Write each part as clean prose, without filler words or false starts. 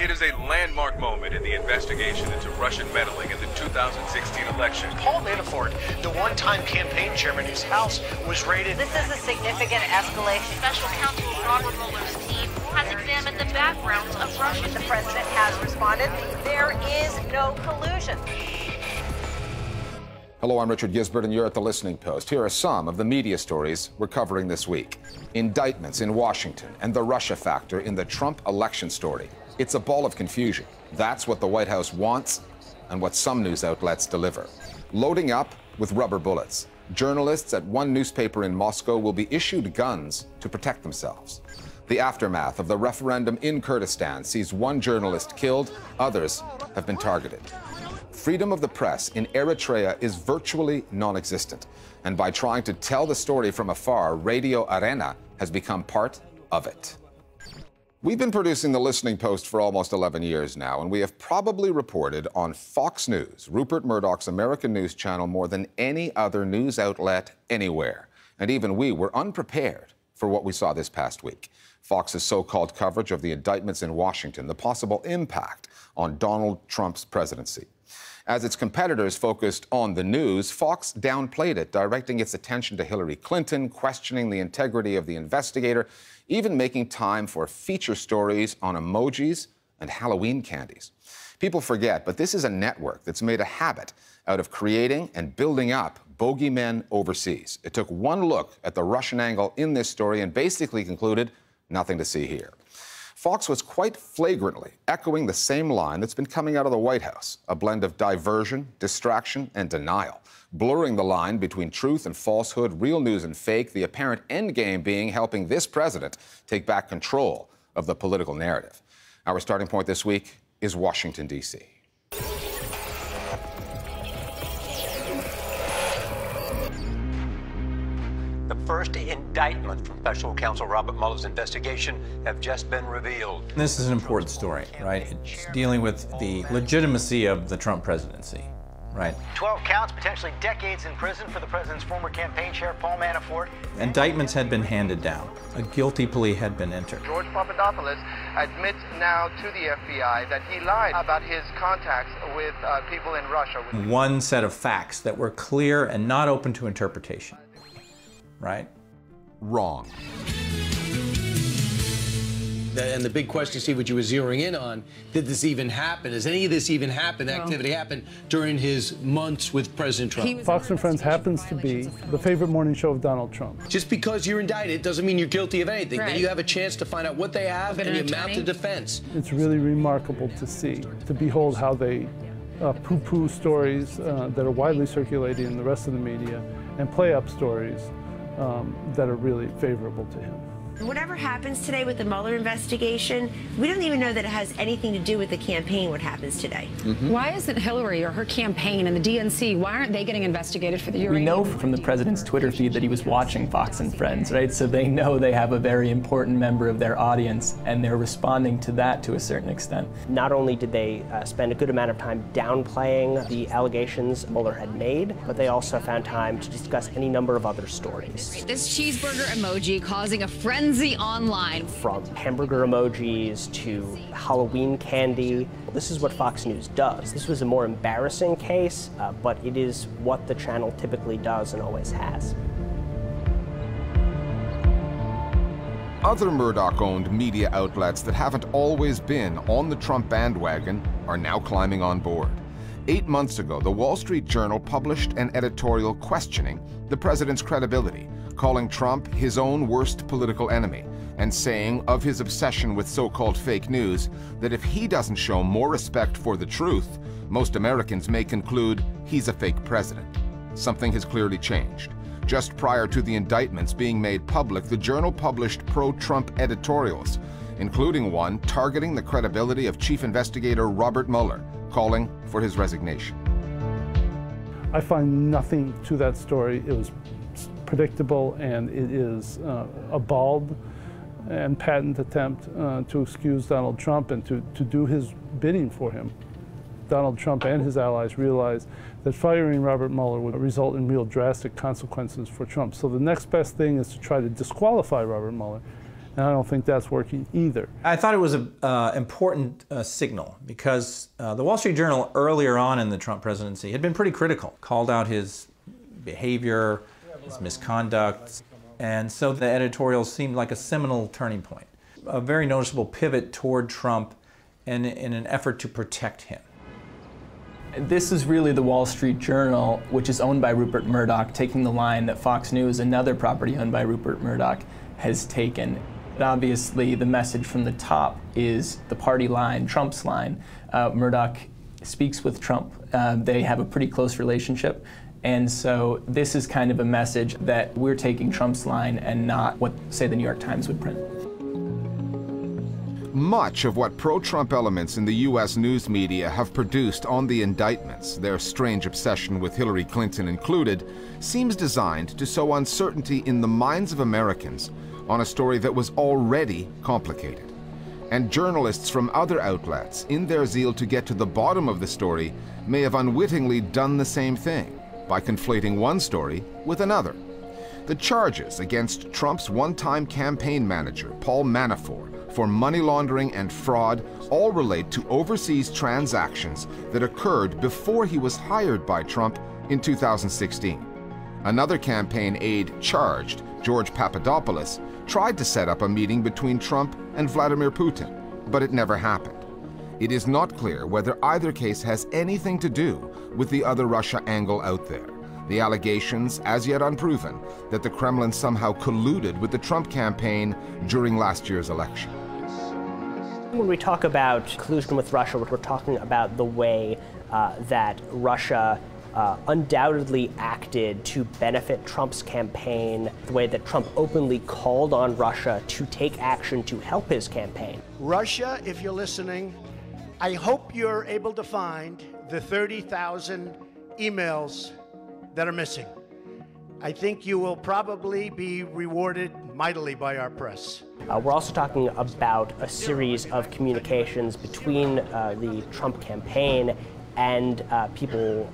It is a landmark moment in the investigation into Russian meddling in the 2016 election. Paul Manafort, the one-time campaign chairman whose house was raided. This is a significant escalation. Special counsel Robert Mueller's team has examined the backgrounds of Russian. The president has responded. There is no collusion. Hello, I'm Richard Gisbert, and you're at The Listening Post. Here are some of the media stories we're covering this week. Indictments in Washington and the Russia factor in the Trump election story. It's a ball of confusion. That's what the White House wants and what some news outlets deliver. Loading up with rubber bullets. Journalists at one newspaper in Moscow will be issued guns to protect themselves. The aftermath of the referendum in Kurdistan sees one journalist killed, others have been targeted. Freedom of the press in Eritrea is virtually non-existent. And by trying to tell the story from afar, Radio Erina has become part of it. We've been producing The Listening Post for almost 11 years now, and we have probably reported on Fox News, Rupert Murdoch's American news channel, more than any other news outlet anywhere. And even we were unprepared for what we saw this past week. Fox's so-called coverage of the indictments in Washington, the possible impact on Donald Trump's presidency. As its competitors focused on the news, Fox downplayed it, directing its attention to Hillary Clinton, questioning the integrity of the investigator, even making time for feature stories on emojis and Halloween candies. People forget, but this is a network that's made a habit out of creating and building up bogeymen overseas. It took one look at the Russian angle in this story and basically concluded nothing to see here. Fox was quite flagrantly echoing the same line that's been coming out of the White House, a blend of diversion, distraction, and denial, blurring the line between truth and falsehood, real news and fake, the apparent end game being helping this president take back control of the political narrative. Our starting point this week is Washington, D.C. The first indictments from special counsel Robert Mueller's investigation have just been revealed. This is an important story, right? It's dealing with the legitimacy of the Trump presidency, right? 12 counts, potentially decades in prison for the president's former campaign chair, Paul Manafort. Indictments had been handed down. A guilty plea had been entered. George Papadopoulos admits now to the FBI that he lied about his contacts with people in Russia. One set of facts that were clear and not open to interpretation, right? Wrong. And the big question, Steve, what you were zeroing in on, did this even happen? Has any of this even happened, activity happened during his months with President Trump? Fox and Friends happens to be the favorite morning show of Donald Trump. Just because you're indicted doesn't mean you're guilty of anything. Right. Then you have a chance to find out what they have and the amount of defense. It's really remarkable to see, to behold how they poo-poo stories that are widely circulating in the rest of the media and play up stories that are really favorable to him. Whatever happens today with the Mueller investigation, we don't even know that it has anything to do with the campaign, what happens today. Why isn't Hillary or her campaign and the DNC, why aren't they getting investigated for the uranium? We know from the president's Twitter feed that he was watching Fox and Friends, right? So they know they have a very important member of their audience, and they're responding to that to a certain extent. Not only did they spend a good amount of time downplaying the allegations Mueller had made, but they also found time to discuss any number of other stories. This cheeseburger emoji causing a frenzy online. From hamburger emojis to Halloween candy. This is what Fox News does. This was a more embarrassing case, but it is what the channel typically does and always has. Other Murdoch-owned media outlets that haven't always been on the Trump bandwagon are now climbing on board. 8 months ago, the Wall Street Journal published an editorial questioning the president's credibility, calling Trump his own worst political enemy, and saying of his obsession with so-called fake news that if he doesn't show more respect for the truth, most Americans may conclude he's a fake president. Something has clearly changed. Just prior to the indictments being made public, the Journal published pro-Trump editorials, including one targeting the credibility of Chief Investigator Robert Mueller, calling for his resignation. I find nothing to that story. It was predictable, and it is a bald and patent attempt to excuse Donald Trump and to do his bidding for him. Donald Trump and his allies realized that firing Robert Mueller would result in real drastic consequences for Trump. So the next best thing is to try to disqualify Robert Mueller And I don't think that's working either. I thought it was an important signal because the Wall Street Journal earlier on in the Trump presidency had been pretty critical, called out his behavior, his misconduct, and so the editorial seemed like a seminal turning point, a very noticeable pivot toward Trump and in an effort to protect him. This is really the Wall Street Journal, which is owned by Rupert Murdoch, taking the line that Fox News, another property owned by Rupert Murdoch, has taken. And obviously, the message from the top is the party line, Trump's line. Murdoch speaks with Trump. They have a pretty close relationship. And so this is kind of a message that we're taking Trump's line and not what, say, the New York Times would print. Much of what pro-Trump elements in the U.S. news media have produced on the indictments, their strange obsession with Hillary Clinton included, seems designed to sow uncertainty in the minds of Americans on a story that was already complicated. And journalists from other outlets, in their zeal to get to the bottom of the story, may have unwittingly done the same thing by conflating one story with another. The charges against Trump's one-time campaign manager, Paul Manafort, for money laundering and fraud all relate to overseas transactions that occurred before he was hired by Trump in 2016. Another campaign aide charged, George Papadopoulos, tried to set up a meeting between Trump and Vladimir Putin, but it never happened. It is not clear whether either case has anything to do with the other Russia angle out there. The allegations, as yet unproven, that the Kremlin somehow colluded with the Trump campaign during last year's election. When we talk about collusion with Russia, we're talking about the way that Russia undoubtedly acted to benefit Trump's campaign, the way that Trump openly called on Russia to take action to help his campaign. Russia, if you're listening, I hope you're able to find the 30,000 emails that are missing. I think you will probably be rewarded mightily by our press. We're also talking about a series of communications between the Trump campaign and people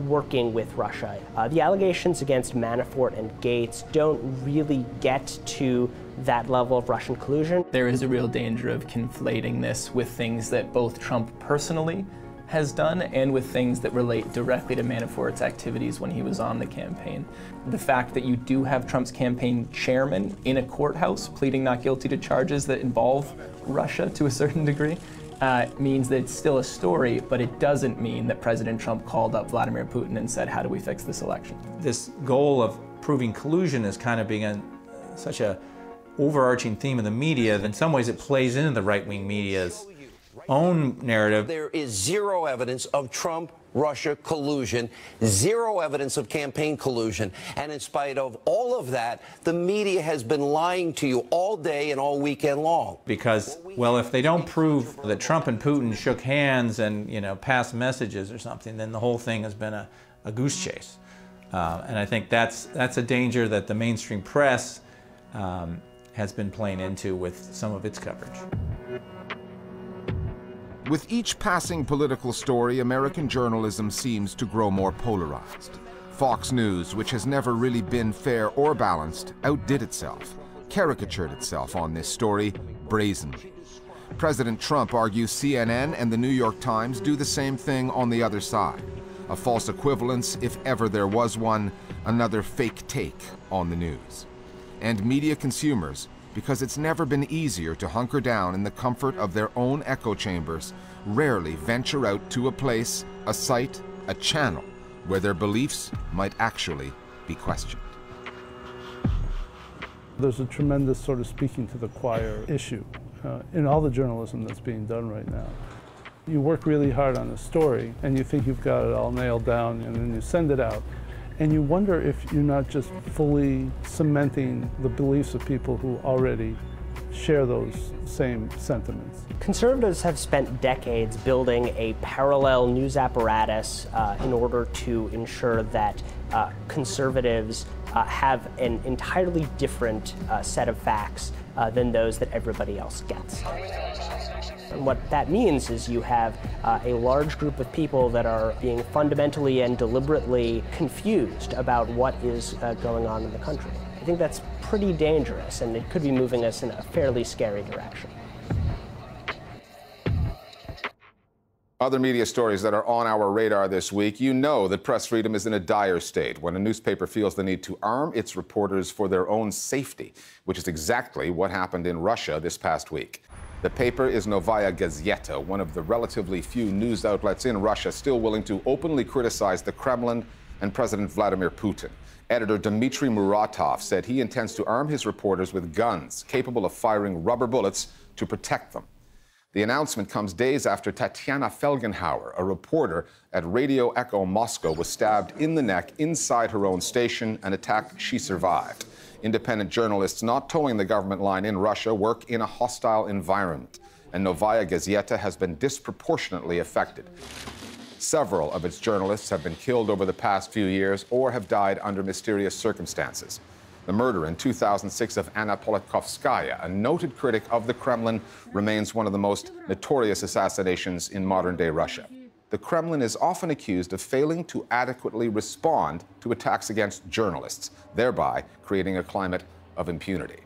working with Russia. The allegations against Manafort and Gates don't really get to that level of Russian collusion. There is a real danger of conflating this with things that both Trump personally has done and with things that relate directly to Manafort's activities when he was on the campaign. The fact that you do have Trump's campaign chairman in a courthouse pleading not guilty to charges that involve Russia to a certain degree means that it's still a story, but it doesn't mean that President Trump called up Vladimir Putin and said, how do we fix this election? This goal of proving collusion is kind of being such a overarching theme of the media that in some ways it plays into the right-wing media's own narrative. There is zero evidence of Trump-Russia collusion, zero evidence of campaign collusion. And in spite of all of that, the media has been lying to you all day and all weekend long. Because, well, if they don't prove that Trump and Putin shook hands and, passed messages or something, then the whole thing has been a goose chase. And I think that's a danger that the mainstream press has been playing into with some of its coverage. With each passing political story, American journalism seems to grow more polarized. Fox News, which has never really been fair or balanced, outdid itself, caricatured itself on this story brazenly. President Trump argues CNN and the New York Times do the same thing on the other side. A false equivalence, if ever there was one, another fake take on the news. And media consumers, because it's never been easier to hunker down in the comfort of their own echo chambers, rarely venture out to a place, a site, a channel where their beliefs might actually be questioned. There's a tremendous sort of speaking to the choir issue in all the journalism that's being done right now. You work really hard on a story and you think you've got it all nailed down, and then you send it out. And you wonder if you're not just fully cementing the beliefs of people who already share those same sentiments. Conservatives have spent decades building a parallel news apparatus in order to ensure that conservatives have an entirely different set of facts than those that everybody else gets. And what that means is you have a large group of people that are being fundamentally and deliberately confused about what is going on in the country. I think that's pretty dangerous, and it could be moving us in a fairly scary direction. Other media stories that are on our radar this week. You know that press freedom is in a dire state when a newspaper feels the need to arm its reporters for their own safety, which is exactly what happened in Russia this past week. The paper is Novaya Gazeta, one of the relatively few news outlets in Russia still willing to openly criticize the Kremlin and President Vladimir Putin. Editor Dmitry Muratov said he intends to arm his reporters with guns capable of firing rubber bullets to protect them. The announcement comes days after Tatiana Felgenhauer, a reporter at Radio Echo Moscow, was stabbed in the neck inside her own station, an attack she survived. Independent journalists not towing the government line in Russia work in a hostile environment, and Novaya Gazeta has been disproportionately affected. Several of its journalists have been killed over the past few years or have died under mysterious circumstances. The murder in 2006 of Anna Politkovskaya, a noted critic of the Kremlin, remains one of the most notorious assassinations in modern-day Russia. The Kremlin is often accused of failing to adequately respond to attacks against journalists, thereby creating a climate of impunity.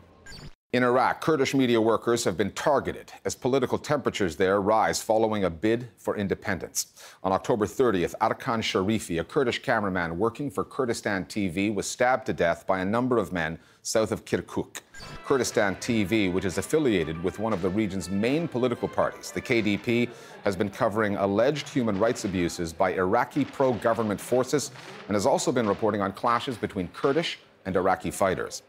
In Iraq, Kurdish media workers have been targeted as political temperatures there rise following a bid for independence. On October 30th, Arkan Sharifi, a Kurdish cameraman working for Kurdistan TV, was stabbed to death by a number of men south of Kirkuk. Kurdistan TV, which is affiliated with one of the region's main political parties, the KDP, has been covering alleged human rights abuses by Iraqi pro-government forces and has also been reporting on clashes between Kurdish and Iraqi fighters.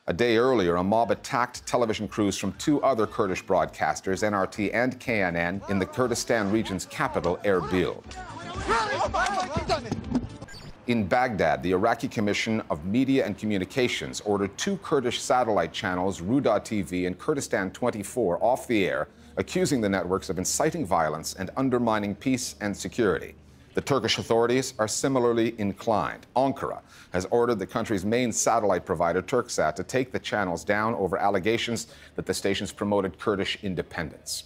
A day earlier, a mob attacked television crews from two other Kurdish broadcasters, NRT and KNN, in the Kurdistan region's capital, Erbil. In Baghdad, the Iraqi Commission of Media and Communications ordered two Kurdish satellite channels, Ruda TV and Kurdistan 24, off the air, accusing the networks of inciting violence and undermining peace and security. The Turkish authorities are similarly inclined. Ankara has ordered the country's main satellite provider, Turksat, to take the channels down over allegations that the stations promoted Kurdish independence.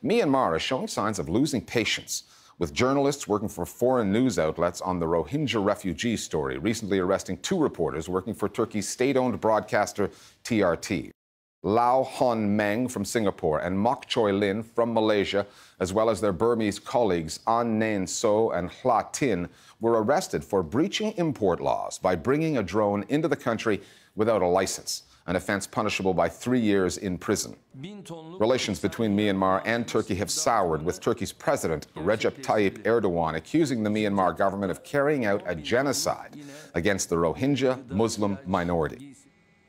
Myanmar is showing signs of losing patience, with journalists working for foreign news outlets on the Rohingya refugee story, recently arresting two reporters working for Turkey's state-owned broadcaster TRT. Lau Hon Meng from Singapore and Mok Choi Lin from Malaysia, as well as their Burmese colleagues An Nain So and Hla Tin, were arrested for breaching import laws by bringing a drone into the country without a license, an offense punishable by 3 years in prison. Relations between Myanmar and Turkey have soured, with Turkey's president, Recep Tayyip Erdogan, accusing the Myanmar government of carrying out a genocide against the Rohingya Muslim minority.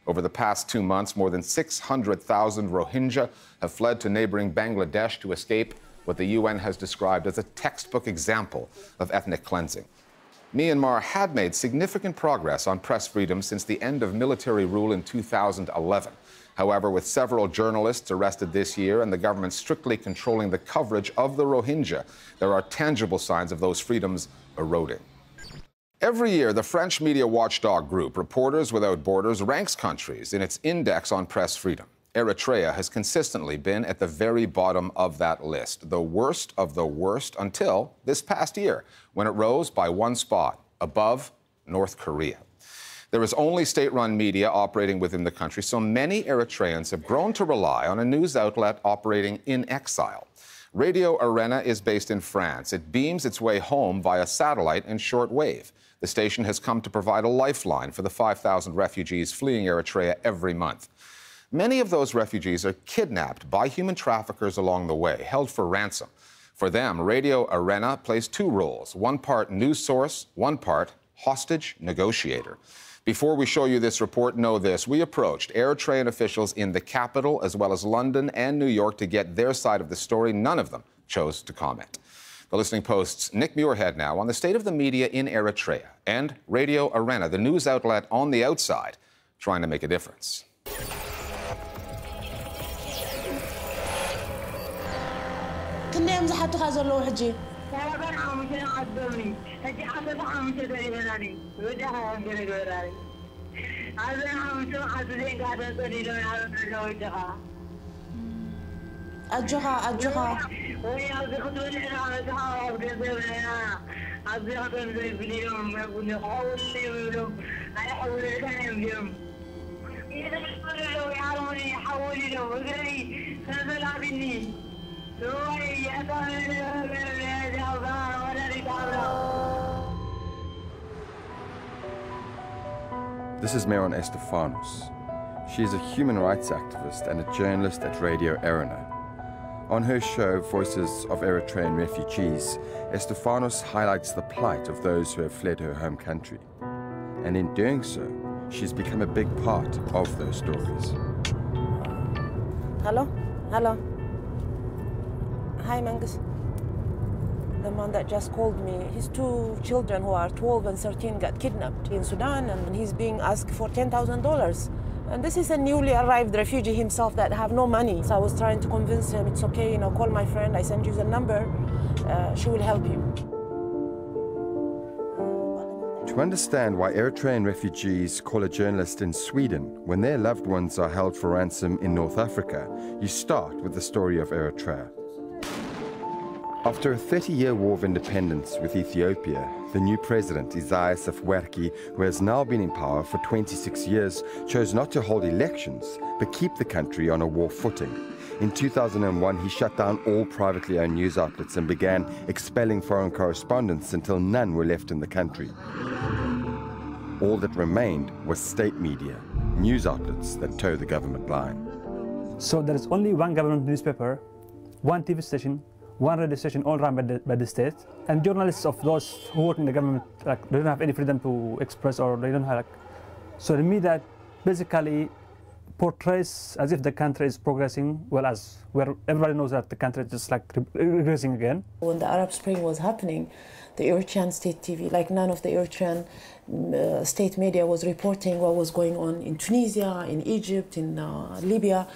Over the past 2 months, more than 600,000 Rohingya have fled to neighboring Bangladesh to escape what the UN has described as a textbook example of ethnic cleansing. Myanmar had made significant progress on press freedom since the end of military rule in 2011. However, with several journalists arrested this year and the government strictly controlling the coverage of the Rohingya, there are tangible signs of those freedoms eroding. Every year, the French media watchdog group Reporters Without Borders ranks countries in its index on press freedom. Eritrea has consistently been at the very bottom of that list, the worst of the worst until this past year, when it rose by 1 spot, above North Korea. There is only state-run media operating within the country, so many Eritreans have grown to rely on a news outlet operating in exile. Radio Erina is based in France. It beams its way home via satellite and shortwave. The station has come to provide a lifeline for the 5,000 refugees fleeing Eritrea every month. Many of those refugees are kidnapped by human traffickers along the way, held for ransom. For them, Radio Erina plays two roles, one part news source, one part hostage negotiator. Before we show you this report, know this. We approached Eritrean officials in the capital as well as London and New York to get their side of the story. None of them chose to comment. The Listening Post's Nick Muirhead now on the state of the media in Eritrea and Radio Erina, the news outlet on the outside, trying to make a difference. This is Meron Estefanos. She is a human rights activist and a journalist at Radio Erina. On her show, Voices of Eritrean Refugees, Estefanos highlights the plight of those who have fled her home country. And in doing so, she's become a big part of those stories. Hello? Hello? Hi, Mangus. The man that just called me, his two children who are 12 and 13 got kidnapped in Sudan, and he's being asked for $10,000. And this is a newly arrived refugee himself that have no money. So I was trying to convince him, it's okay, call my friend, I send you the number, she will help you. To understand why Eritrean refugees call a journalist in Sweden when their loved ones are held for ransom in North Africa, you start with the story of Eritrea. After a 30-year war of independence with Ethiopia, the new president, Isaias Afwerki, who has now been in power for 26 years, chose not to hold elections, but keep the country on a war footing. In 2001, he shut down all privately owned news outlets and began expelling foreign correspondents until none were left in the country. All that remained was state media, news outlets that toe the government line. So there is only one government newspaper, one TV station, one radio station, all run by the state, and journalists of those who work in the government, they don't have any freedom to express, or they don't have, so to me that basically portrays as if the country is progressing, well, as where everybody knows that the country is just regressing again. When the Arab Spring was happening, the Eritrean state TV, none of the Eritrean state media was reporting what was going on in Tunisia, in Egypt, in Libya.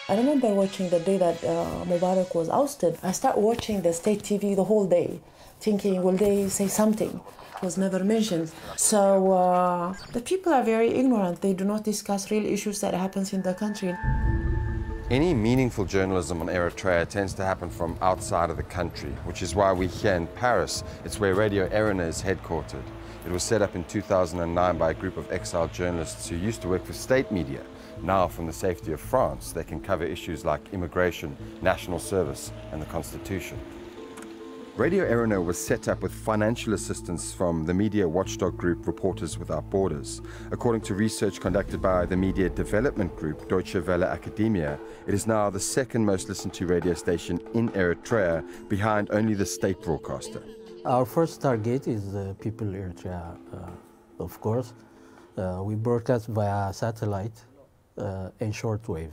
I remember watching the day that Mubarak was ousted. I started watching the state TV the whole day, thinking, will they say something? It was never mentioned. So the people are very ignorant. They do not discuss real issues that happens in the country. Any meaningful journalism on Eritrea tends to happen from outside of the country, which is why we're here in Paris. It's where Radio Erina is headquartered. It was set up in 2009 by a group of exiled journalists who used to work for state media. Now, from the safety of France, they can cover issues like immigration, national service, and the Constitution. Radio Erina was set up with financial assistance from the media watchdog group Reporters Without Borders. According to research conducted by the media development group Deutsche Welle Academia, it is now the second most listened to radio station in Eritrea, behind only the state broadcaster. Our first target is the people of Eritrea, of course. We broadcast via satellite and shortwave.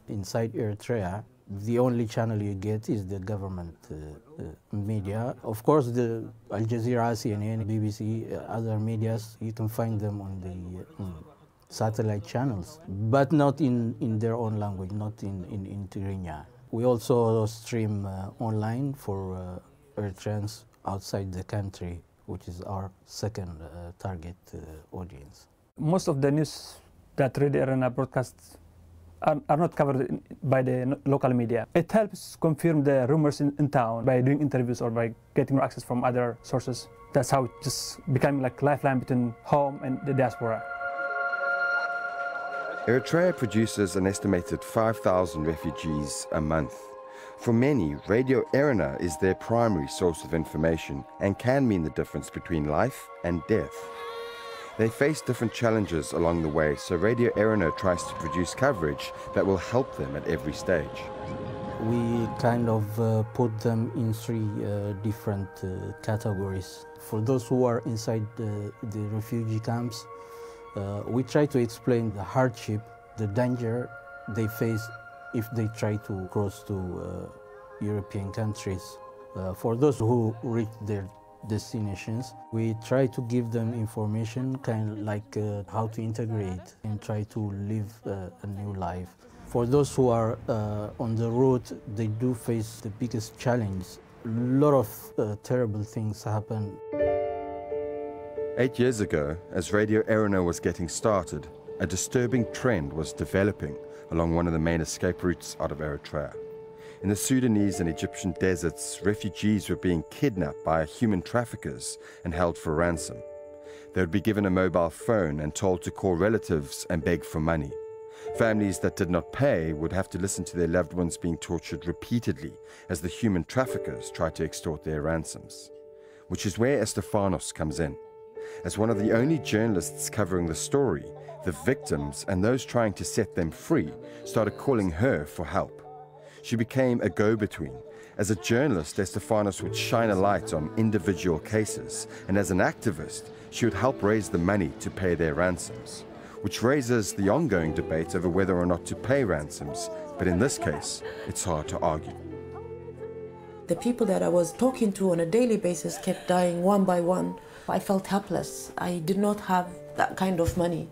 Inside Eritrea, the only channel you get is the government media. Of course, the Al Jazeera, CNN, BBC, other medias, you can find them on the satellite channels, but not in their own language, not in Erina. We also stream online for Eritreans outside the country, which is our second target audience. Most of the news that Radio Erina broadcasts are not covered by the local media. It helps confirm the rumors in town by doing interviews or by getting more access from other sources. That's how it just became like a lifeline between home and the diaspora. Eritrea produces an estimated 5,000 refugees a month. For many, Radio Erina is their primary source of information and can mean the difference between life and death. They face different challenges along the way, so Radio Erina tries to produce coverage that will help them at every stage. We kind of put them in three different categories. For those who are inside the refugee camps, we try to explain the hardship, the danger they face if they try to cross to European countries. For those who reach their destinations, we try to give them information, kind of like how to integrate and try to live a new life. For those who are on the road, they do face the biggest challenge. A lot of terrible things happen. 8 years ago, as Radio Erina was getting started, a disturbing trend was developing along one of the main escape routes out of Eritrea. In the Sudanese and Egyptian deserts, refugees were being kidnapped by human traffickers and held for ransom. They would be given a mobile phone and told to call relatives and beg for money. Families that did not pay would have to listen to their loved ones being tortured repeatedly as the human traffickers tried to extort their ransoms. Which is where Estefanos comes in. As one of the only journalists covering the story, the victims and those trying to set them free started calling her for help. She became a go-between. As a journalist, Estefanos would shine a light on individual cases, and as an activist, she would help raise the money to pay their ransoms, which raises the ongoing debate over whether or not to pay ransoms, but in this case, it's hard to argue. The people that I was talking to on a daily basis kept dying one by one. I felt helpless. I did not have that kind of money.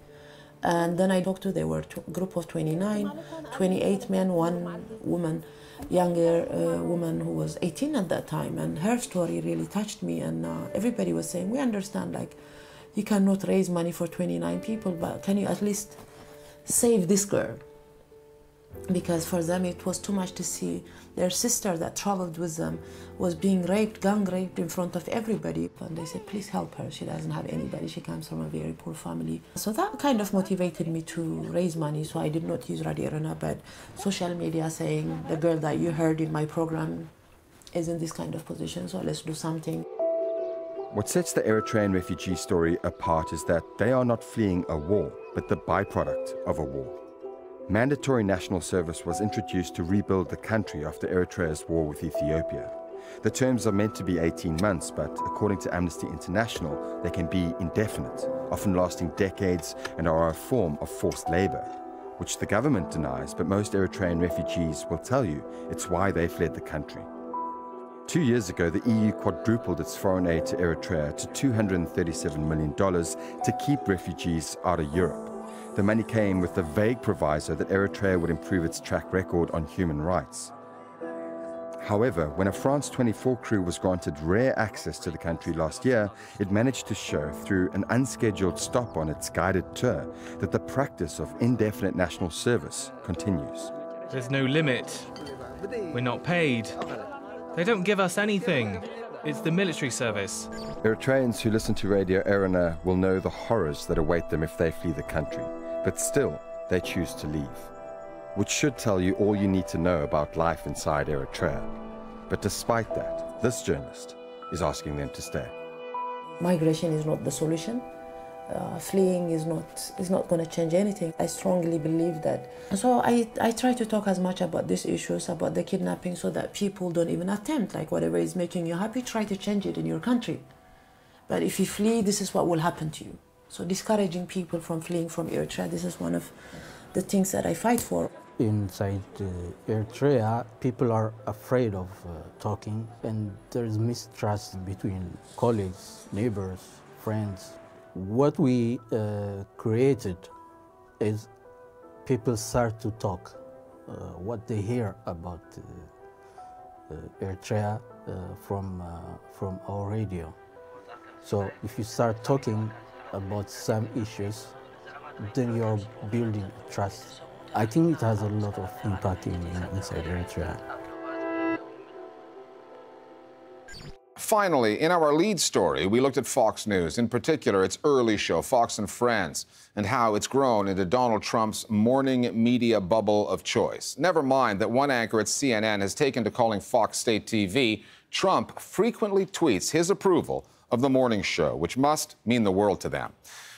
And then I talked to, there were a group of 29, 28 men, one woman, younger woman who was 18 at that time. And her story really touched me. And everybody was saying, we understand, like, you cannot raise money for 29 people, but can you at least save this girl? Because for them it was too much to see their sister that traveled with them was being raped, gang raped in front of everybody. And they said, please help her. She doesn't have anybody. She comes from a very poor family. So that kind of motivated me to raise money. So I did not use Radio Erina, but social media saying, the girl that you heard in my program is in this kind of position, so let's do something. What sets the Eritrean refugee story apart is that they are not fleeing a war, but the byproduct of a war. Mandatory national service was introduced to rebuild the country after Eritrea's war with Ethiopia. The terms are meant to be 18 months, but according to Amnesty International, they can be indefinite, often lasting decades, and are a form of forced labor, which the government denies, but most Eritrean refugees will tell you it's why they fled the country. 2 years ago, the EU quadrupled its foreign aid to Eritrea to $237 million to keep refugees out of Europe. The money came with the vague proviso that Eritrea would improve its track record on human rights. However, when a France 24 crew was granted rare access to the country last year, it managed to show through an unscheduled stop on its guided tour that the practice of indefinite national service continues. There's no limit. We're not paid. They don't give us anything. It's the military service. Eritreans who listen to Radio Erina will know the horrors that await them if they flee the country. But still, they choose to leave, which should tell you all you need to know about life inside Eritrea. But despite that, this journalist is asking them to stay. Migration is not the solution. Fleeing is not going to change anything. I strongly believe that. So I try to talk as much about these issues, about the kidnapping, so that people don't even attempt, like whatever is making you happy, try to change it in your country. But if you flee, this is what will happen to you. So discouraging people from fleeing from Eritrea, this is one of the things that I fight for. Inside Eritrea, people are afraid of talking, and there's mistrust between colleagues, neighbors, friends. What we created is people start to talk, what they hear about Eritrea from our radio. So if you start talking about some issues, then you're building trust. I think it has a lot of impact inside Eritrea. Finally, in our lead story, we looked at Fox News, in particular its early show, Fox and Friends, and how it's grown into Donald Trump's morning media bubble of choice. Never mind that one anchor at CNN has taken to calling Fox State TV. Trump frequently tweets his approval of the morning show, which must mean the world to them.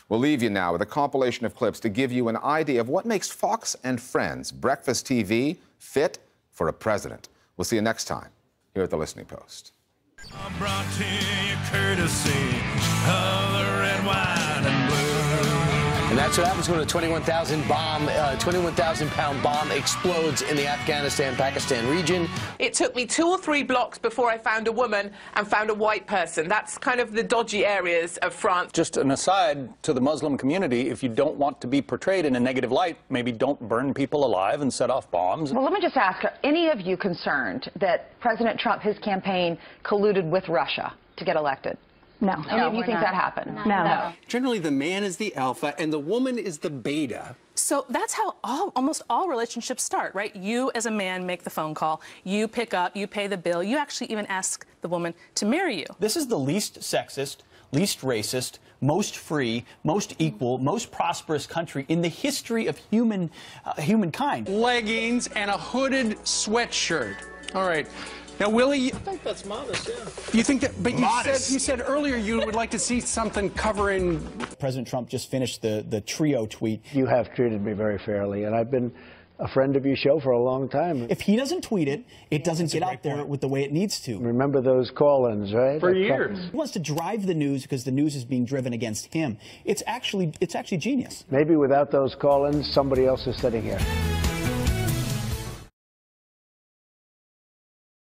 We'll leave you now with a compilation of clips to give you an idea of what makes Fox and Friends breakfast TV fit for a president. We'll see you next time here at The Listening Post. I'm brought to you courtesy of the red, white, and blue. And that's what happens when a 21,000-pound bomb explodes in the Afghanistan-Pakistan region. It took me 2 or 3 blocks before I found a woman and found a white person. That's kind of the dodgy areas of France. Just an aside to the Muslim community, if you don't want to be portrayed in a negative light, maybe don't burn people alive and set off bombs. Well, let me just ask, are any of you concerned that President Trump, his campaign, colluded with Russia to get elected? No. Any of you think that happened? No. Generally, the man is the alpha and the woman is the beta. So that's how almost all relationships start, right? You, as a man, make the phone call. You pick up, you pay the bill. You actually even ask the woman to marry you. This is the least sexist, least racist, most free, most equal, most prosperous country in the history of humankind. Leggings and a hooded sweatshirt. All right. Now, Willie, I think that's modest, yeah. you think that, but Modest. you said earlier you would like to see something covering. President Trump just finished the trio tweet. You have treated me very fairly, and I've been a friend of your show for a long time. If he doesn't tweet it, it doesn't get out there with the way it needs to. Remember those call-ins, right? For years. He wants to drive the news because the news is being driven against him. It's actually genius. Maybe without those call-ins, somebody else is sitting here.